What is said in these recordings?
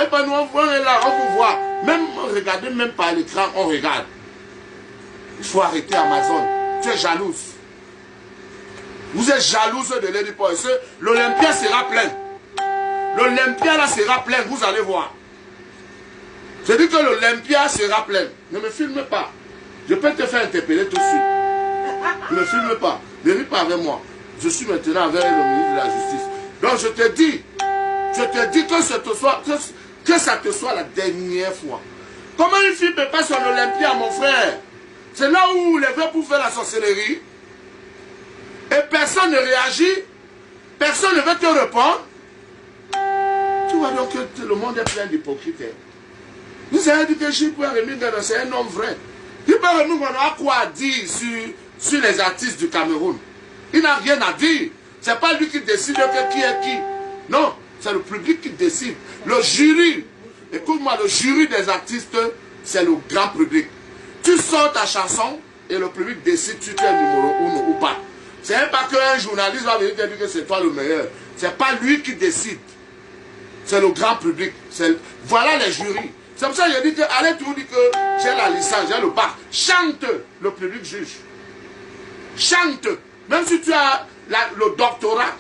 Et ben nous, on est là, on vous voit. Même regardez, même par l'écran, on regarde. Il faut arrêter Amazon. Tu es jalouse. Vous êtes jalouse de Lady Paul. L'Olympia sera plein. L'Olympia là sera plein, vous allez voir. Je dis que l'Olympia sera plein. Ne me filme pas. Je peux te faire interpeller tout de suite. Ne me filme pas. Ne ris pas avec moi. Je suis maintenant avec le ministre de la Justice. Donc je te dis que ça te soit la dernière fois. Comment une fille peut pas sur l'Olympia, mon frère? C'est là où les vrais pour faire la sorcellerie. Et personne ne réagit. Personne ne veut te répondre. Tu vois donc que le monde est plein d'hypocrites. Vous avez dit que Gilles Remingano, c'est un homme vrai. Gilles Remingano a quoi à dire sur les artistes du Cameroun? Il n'a rien à dire. Ce n'est pas lui qui décide qui est qui. Non, c'est le public qui décide. Le jury, écoute-moi, le jury des artistes, c'est le grand public. Tu sors ta chanson et le public décide si tu es numéro 1 ou pas. Ce n'est pas qu'un journaliste va venir te dire que c'est toi le meilleur. Ce n'est pas lui qui décide. C'est le grand public. Voilà les jurys. C'est pour ça que je dis que, allez tout dire que j'ai la licence, j'ai le bac. Chante, le public juge. Chante. Même si tu as le doctorat,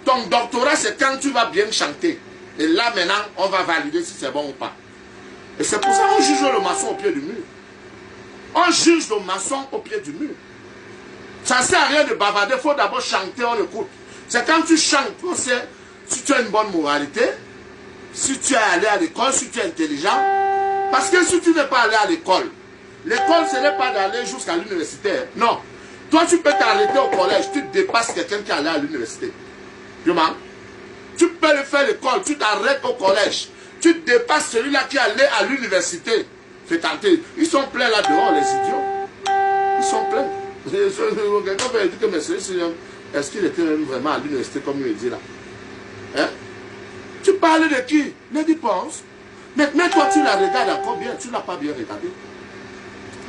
ton doctorat c'est quand tu vas bien chanter. Et là maintenant, on va valider si c'est bon ou pas. Et c'est pour ça qu'on juge le maçon au pied du mur. On juge le maçon au pied du mur. Ça ne sert à rien de bavarder, il faut d'abord chanter, on écoute. C'est quand tu chantes, on sait si tu as une bonne moralité, si tu es allé à l'école, si tu es intelligent. Parce que si tu n'es pas allé à l'école, l'école ce n'est pas d'aller jusqu'à l'université. Non. Toi tu peux t'arrêter au collège, tu dépasses quelqu'un qui est allé à l'université. Tu peux le faire l'école, tu t'arrêtes au collège, tu dépasses celui-là qui est allé à l'université. Fais tenter. Ils sont pleins là-dehors, les idiots. Ils sont pleins. Quelqu'un peut dire que monsieur, est-ce qu'il était même vraiment à l'université comme il dit là? Hein? Tu parles de qui? Lady Ponce. Maintenant, toi, tu la regardes encore bien. Tu ne l'as pas bien regardé.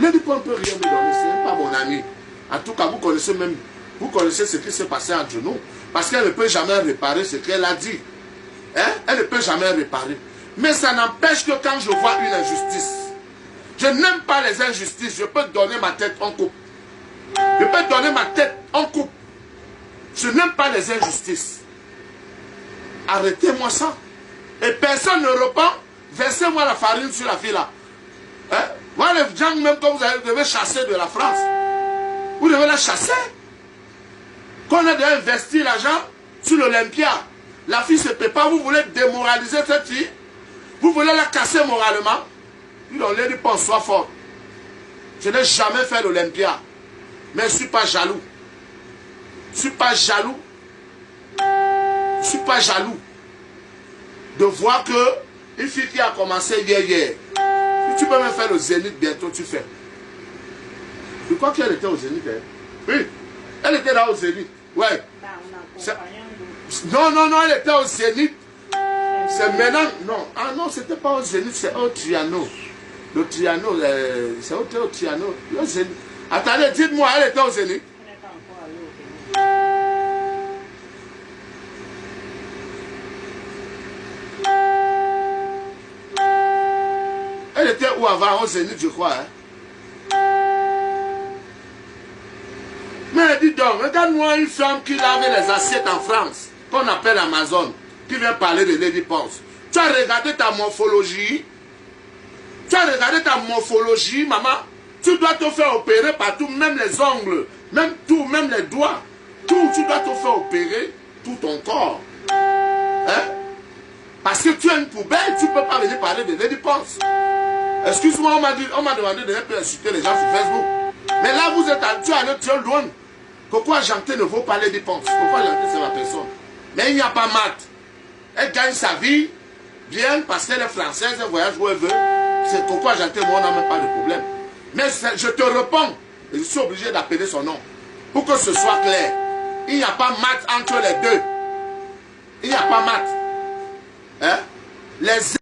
Lady Ponce ne peut rien me donner. Ce n'est pas mon ami. En tout cas, vous connaissez ce qui s'est passé entre nous. Parce qu'elle ne peut jamais réparer ce qu'elle a dit. Hein? Elle ne peut jamais réparer. Mais ça n'empêche que quand je vois une injustice, je n'aime pas les injustices. Je peux donner ma tête en coupe. Je peux donner ma tête en coupe. Je n'aime pas les injustices. Arrêtez-moi ça. Et personne ne répond. Versez-moi la farine sur la fille là. Hein? Moi, les gens, même quand vous devez chasser de la France, vous devez la chasser. Quand on a déjà investi l'argent sur l'Olympia, la fille se prépare, vous voulez démoraliser cette fille, vous voulez la casser moralement. Il on lui dit pas sois fort. Je n'ai jamais fait l'Olympia. Mais je ne suis pas jaloux. Je ne suis pas jaloux. Je ne suis pas jaloux de voir que une fille qui a commencé hier, si tu peux même faire le Zénith bientôt, tu fais. Je crois qu'elle était au Zénith. Hein? Oui, elle était là au Zénith. Ouais. Non, elle était au Zénith. C'est maintenant. Non, ah non, c'était pas au Zénith, c'est au Triano. Le Triano, c'est au Triano. Le Zénith. Attendez, dites-moi, elle était au Zénith. Elle était où avant, au Zénith, je crois. Hein? Mais dis donc, regarde-moi une femme qui lave les assiettes en France, qu'on appelle Amazon, qui vient parler de Lady Ponce. Tu as regardé ta morphologie? Tu as regardé ta morphologie, maman? Tu dois te faire opérer partout, même les ongles, même tout, même les doigts. Tout, tu dois te faire opérer, tout ton corps. Hein? Parce que tu es une poubelle, tu ne peux pas venir parler de Lady Ponce. Excuse-moi, on m'a demandé de ne pas insulter les gens sur Facebook. Mais là, tu es allé loin. Pourquoi Janté ne vaut pas Lady Ponce? Pourquoi Janté, c'est ma personne? Mais il n'y a pas maths. Elle gagne sa vie bien parce qu'elle est française, elle voyage où elle veut. C'est pourquoi Janté, moi, on n'a même pas de problème. Mais je te réponds, et je suis obligé d'appeler son nom. Pour que ce soit clair. Il n'y a pas maths entre les deux. Il n'y a pas maths. Hein? Les